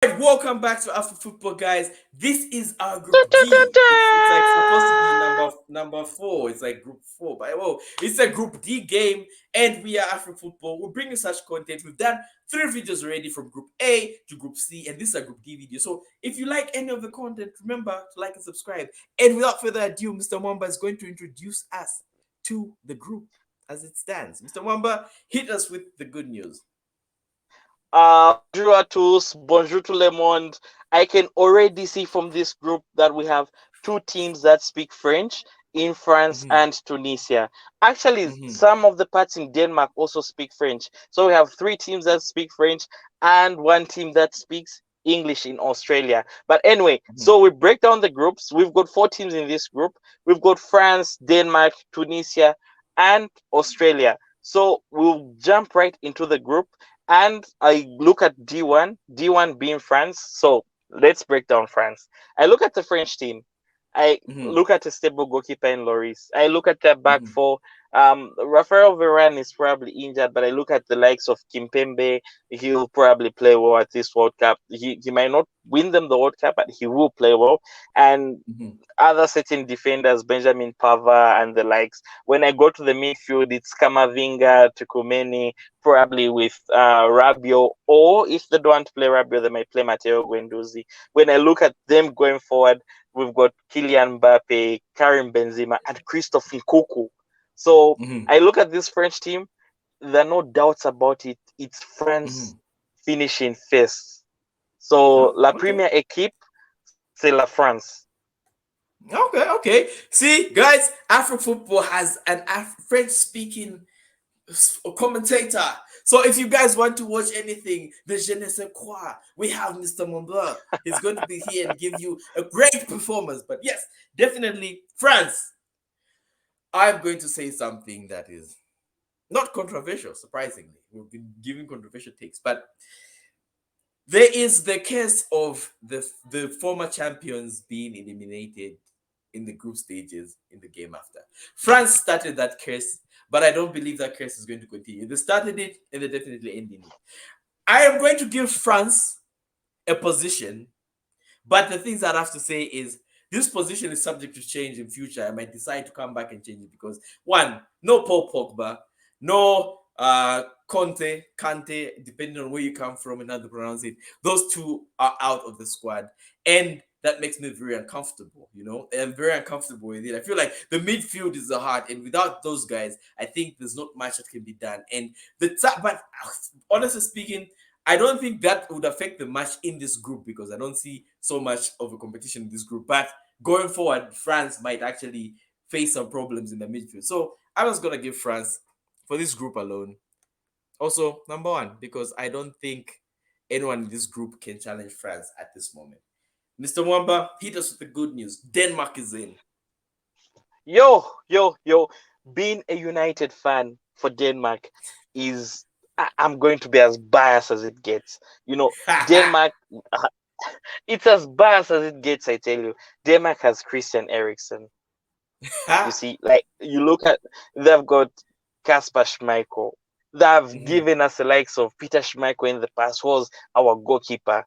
Right, welcome back to Afro Football, guys. This is our Group D. It's like supposed to be number four. It's like Group Four, but it's a Group D game, and we are Afro Football. We're bringing such content. We've done 3 videos already from Group A to Group C, and this is a Group D video. So if you like any of the content, remember to like and subscribe. And without further ado, Mr. Mwamba is going to introduce us to the group as it stands. Mr. Mwamba, hit us with the good news. Bonjour à tous, bonjour tout le monde. I can already see from this group that we have two teams that speak French in France Mm-hmm. and Tunisia. Actually, Mm-hmm. some of the parts in Denmark also speak French. So we have 3 teams that speak French and 1 team that speaks English in Australia. But anyway, Mm-hmm. so we break down the groups. We've got 4 teams in this group. We've got France, Denmark, Tunisia, and Australia. So we'll jump right into the group and I look at D1 being France. So let's break down France. I look at the French team. I Mm-hmm. look at a stable goalkeeper in Loris. I look at their back Mm-hmm. four. Rafael Varane is probably injured, but I look at the likes of Kimpembe. He'll probably play well at this World Cup. He might not win them the World Cup, but he will play well. And Mm-hmm. other certain defenders, Benjamin Pava and the likes. When I go to the midfield, it's Kamavinga, Tukumeni, probably with Rabiot, or if they don't play Rabiot, they might play Matteo Guendouzi. When I look at them going forward, we've got Kylian Mbappe, Karim Benzema, and Christophe Nkunku. So Mm-hmm. I look at this French team, there are no doubts about it. It's Mm-hmm. France finishing first. So Oh, La okay. Première Équipe, c'est la France. Okay. See, guys, Afro football has an French speaking commentator. So if you guys want to watch anything, the Je ne sais quoi, we have Mr. Montblanc. He's going to be here and give you a great performance. But yes, definitely France. I'm going to say something that is not controversial, surprisingly. We've been giving controversial takes, but there is the case of the former champions being eliminated in the group stages in the game after. France started that curse, but I don't believe that curse is going to continue. They started it and they're definitely ending it. I am going to give France a position, but the things that I have to say is this position is subject to change in future. I might decide to come back and change it because one, no Paul Pogba, no Kante, depending on where you come from and how to pronounce it. Those two are out of the squad. And that makes me very uncomfortable, I'm very uncomfortable with it. I feel like the midfield is the heart, and without those guys, I think there's not much that can be done. And but honestly speaking, I don't think that would affect the match in this group because I don't see so much of a competition in this group. But going forward, France might actually face some problems in the midfield. So I was gonna give France for this group alone. Also, number one, because I don't think anyone in this group can challenge France at this moment. Mr. Mwamba, hit us with the good news. Denmark is in. Yo. Being a United fan for Denmark is, I'm going to be as biased as it gets. Denmark, it's as biased as it gets, I tell you. Denmark has Christian Eriksen. You see, like, you look at, they've got Kasper Schmeichel. They've Mhm, given us the likes of Peter Schmeichel in the past, was our goalkeeper,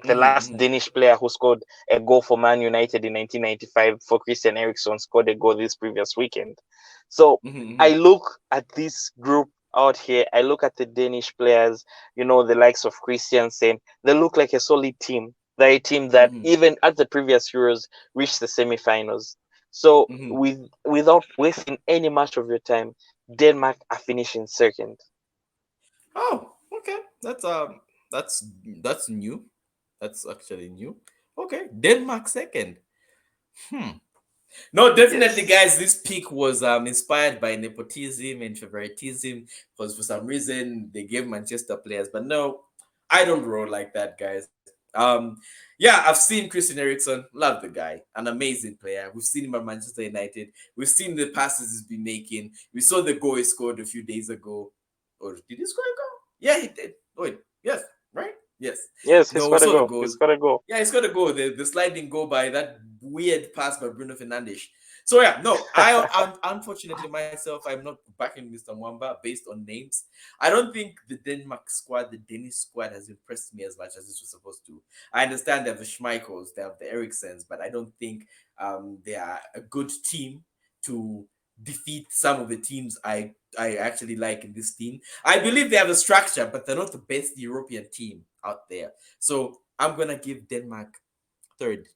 the mhm, last mhm, Danish player who scored a goal for Man United in 1995 for Christian Eriksen scored a goal this previous weekend. So mhm, I mhm, look at this group out here. I look at the Danish players, the likes of Christiansen. They look like a solid team. They're a team that mhm, even at the previous Euros reached the semi-finals. So mhm. without wasting any much of your time, Denmark are finishing second. Oh, okay. That's that's new. That's actually new. Okay, Denmark second. Hmm. No, definitely, Yes. guys. This pick was inspired by nepotism and favoritism because for some reason they gave Manchester players, but no, I don't roll like that, guys. Yeah, I've seen Christian Eriksen, love the guy, an amazing player. We've seen him at Manchester United. We've seen the passes he's been making. We saw the goal he scored a few days ago. Or did he score a goal? Yeah, he did. Wait, yes, right? Yes. Yes, he's No, we got to saw the go. goal. He's got to go. Yeah, he's got to go. The sliding goal by that weird pass by Bruno Fernandes. So yeah, no, I unfortunately myself, I'm not backing Mr. Mwamba based on names. I don't think the Denmark squad, the Danish squad, has impressed me as much as it was supposed to. I understand they have the Schmeichels, they have the Eriksens, but I don't think they are a good team to defeat some of the teams I actually like in this team. I believe they have a structure, but they're not the best European team out there. So I'm gonna give Denmark third.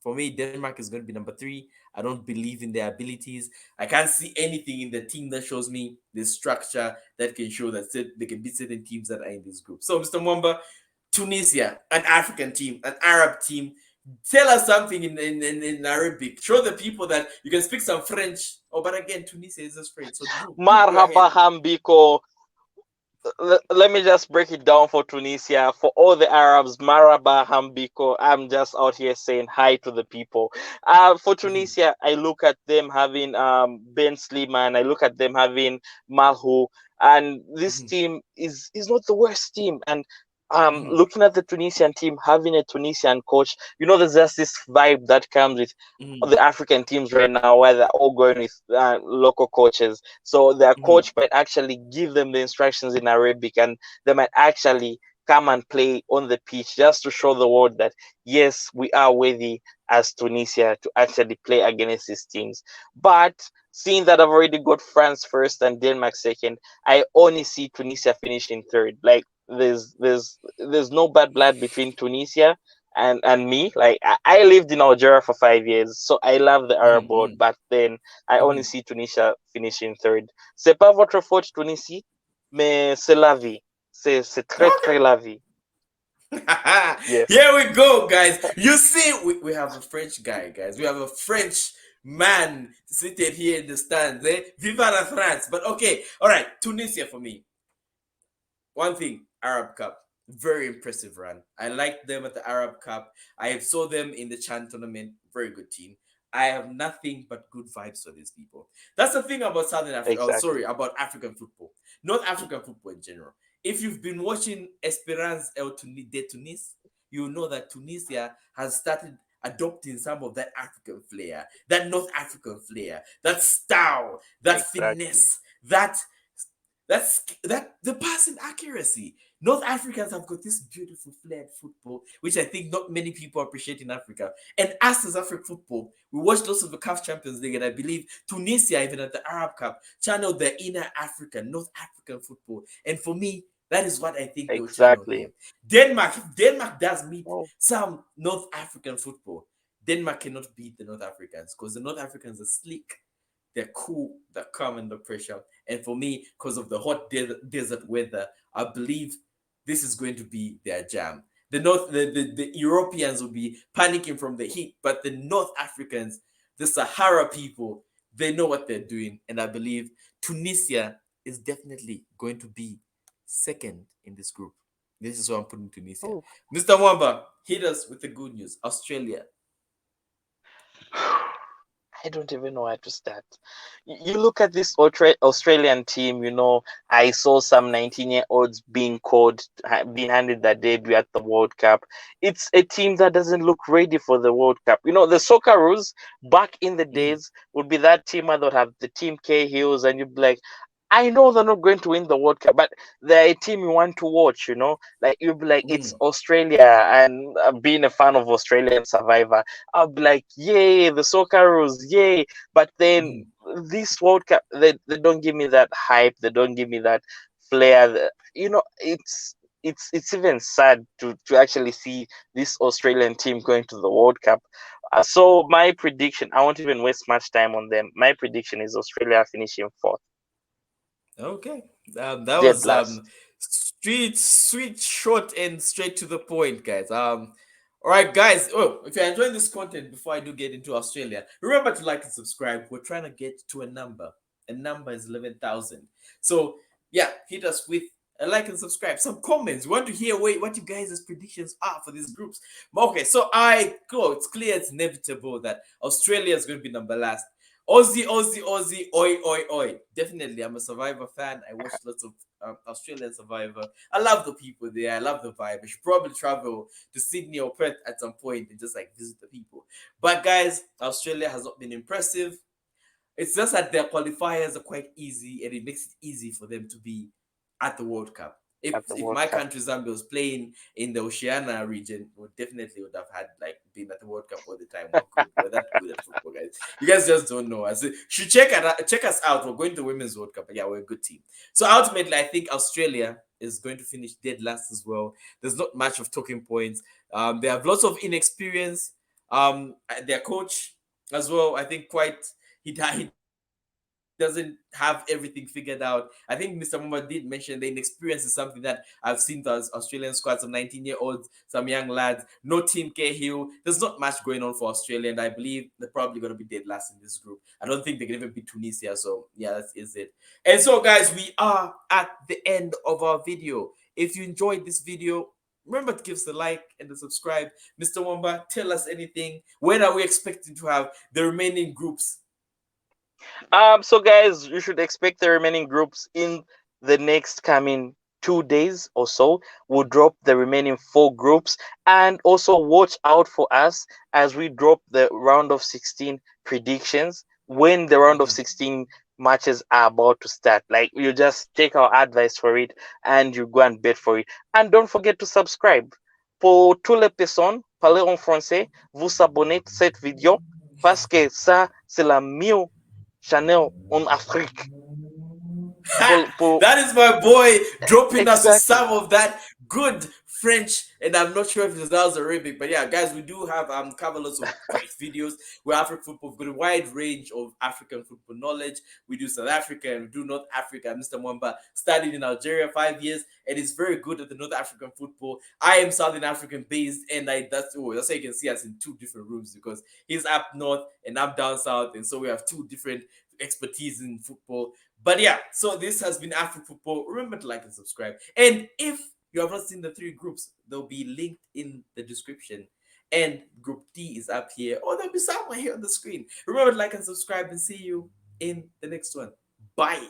For me, Denmark is going to be number three. I don't believe in their abilities. I can't see anything in the team that shows me the structure that can show that they can beat certain teams that are in this group. So, Mr. Mwamba, Tunisia, an African team, an Arab team. Tell us something in Arabic. Show the people that you can speak some French. Oh, but again, Tunisia is just French. So you go Marhaba ahead. Hambiko. Let me just break it down for Tunisia. For all the Arabs, Maraba Hambiko. I'm just out here saying hi to the people. For Mhm, Tunisia, I look at them having Ben Sliman. I look at them having Malhu, and this mhm, team is not the worst team. And mhm, looking at the Tunisian team, having a Tunisian coach, there's just this vibe that comes with mhm, the African teams right now, where they're all going with local coaches. So their mhm, coach might actually give them the instructions in Arabic, and they might actually come and play on the pitch just to show the world that yes, we are worthy as Tunisia to actually play against these teams. But seeing that I've already got France first and Denmark second, I only see Tunisia finishing third. Like there's no bad blood between Tunisia and me. Like I lived in Algeria for 5 years, so I love the Arab mhm, world. mhm, But then I only mhm. see Tunisia finishing third. C'est pas votre faute, Tunisie, mais c'est la vie. C'est très Okay. très la vie. Yes, Here we go, guys. You see, we have a French guy, guys. We have a French man seated here in the stands. Eh? Viva la France. But okay, all right. Tunisia for me. One thing, Arab Cup. Very impressive run. I liked them at the Arab Cup. I saw them in the Chan tournament. Very good team. I have nothing but good vibes for these people. That's the thing about Southern Africa. Oh, exactly, sorry, about African football. Not African football in general. If you've been watching Esperance de Tunis, you know that Tunisia has started adopting some of that African flair, that North African flair, that style, that exactly. finesse, that the passing accuracy. North Africans have got this beautiful flared football, which I think not many people appreciate in Africa. And us as African football, we watched lots of the CAF Champions League, and I believe Tunisia, even at the Arab Cup, channeled the inner African, North African football. And for me, that is what I think they'll channel Exactly. here. Denmark, if Denmark does meet Oh, some North African football, Denmark cannot beat the North Africans because the North Africans are sleek, they're cool, they're calm under pressure. And for me, because of the hot desert weather, I believe this is going to be their jam. The Europeans will be panicking from the heat, but the North Africans, the Sahara people, they know what they're doing. And I believe Tunisia is definitely going to be second in this group. This is why I'm putting Tunisia. oh. Mr. Wamba, hit us with the good news. Australia. I don't even know where to start. You look at this Australian team, I saw some 19-year-olds being called, being handed their debut at the World Cup. It's a team that doesn't look ready for the World Cup. The Socceroos back in the Mhm, days would be that team that would have the Team K Hills, and you'd be like, I know they're not going to win the World Cup, but they're a team you want to watch. Like you'll be like, it's mhm, Australia, and being a fan of Australian Survivor, I'll be like, yay, the Socceroos, yay. But then mhm. this World Cup, they don't give me that hype. They don't give me that flair. It's even sad to actually see this Australian team going to the World Cup. So my prediction, I won't even waste much time on them. My prediction is Australia finishing fourth, Okay. That dead was last. sweet, short, and straight to the point, guys. All right, guys. Oh, if you're enjoying this content, before I do get into Australia, remember to like and subscribe. We're trying to get to a number. A number is 11,000. So yeah, hit us with a like and subscribe. Some comments. We want to hear what you guys' predictions are for these groups. Okay, so I go. It's clear, it's inevitable that Australia is going to be number last. Aussie, Aussie, Aussie, oi, oi, oi. Definitely, I'm a Survivor fan. I watched lots of Australian Survivor. I love the people there. I love the vibe. I should probably travel to Sydney or Perth at some point and just like visit the people. But guys, Australia has not been impressive. It's just that their qualifiers are quite easy, and it makes it easy for them to be at the World Cup. at the If World my Cup. country Zambia was playing in the Oceania region, would have had like been at the World Cup all the time. We're good. We're that good at football, guys. You guys just don't know. I said, should check us out. We're going to Women's World Cup. But yeah, we're a good team. So ultimately, I think Australia is going to finish dead last as well. There's not much of talking points. They have lots of inexperience. Their coach as well. I think he doesn't have everything figured out. I think Mr. Mumba did mention the inexperience is something that I've seen the Australian squads of 19-year-olds, some young lads, no Team Cahill. There's not much going on for Australia, and I believe they're probably going to be dead last in this group. I don't think they can even beat Tunisia, so yeah, that is it. And so, guys, we are at the end of our video. If you enjoyed this video, remember to give us a like and to subscribe. Mr. Wamba, tell us anything. When are we expecting to have the remaining groups? So guys, you should expect the remaining groups in the next coming 2 days or so. We'll drop the remaining 4 groups, and also watch out for us as we drop the round of 16 predictions when the round of Mhm. 16 matches are about to start. Like, you just take our advice for it and you go and bet for it. And don't forget to subscribe. Pour toutes les personnes parler en français, vous abonnez à cette vidéo parce que ça, c'est la mieux Chanel en Afrique. Pour That is my boy dropping us with exactly. some of that good French, and I'm not sure if that was Arabic, but yeah, guys, we do have cover lots of great videos. We're African football, we've got a wide range of African football knowledge. We do South Africa and we do North Africa. Mr. Mwamba studied in Algeria 5 years and is very good at the North African football. I am Southern African based, and that's why you can see us in two different rooms, because he's up north and I'm down south, and so we have two different expertise in football. But yeah, so this has been Afro Football. Remember to like and subscribe. And if you have not seen the 3 groups, they'll be linked in the description. And Group D is up here, or they'll be somewhere here on the screen. Remember to like and subscribe, and see you in the next one. Bye.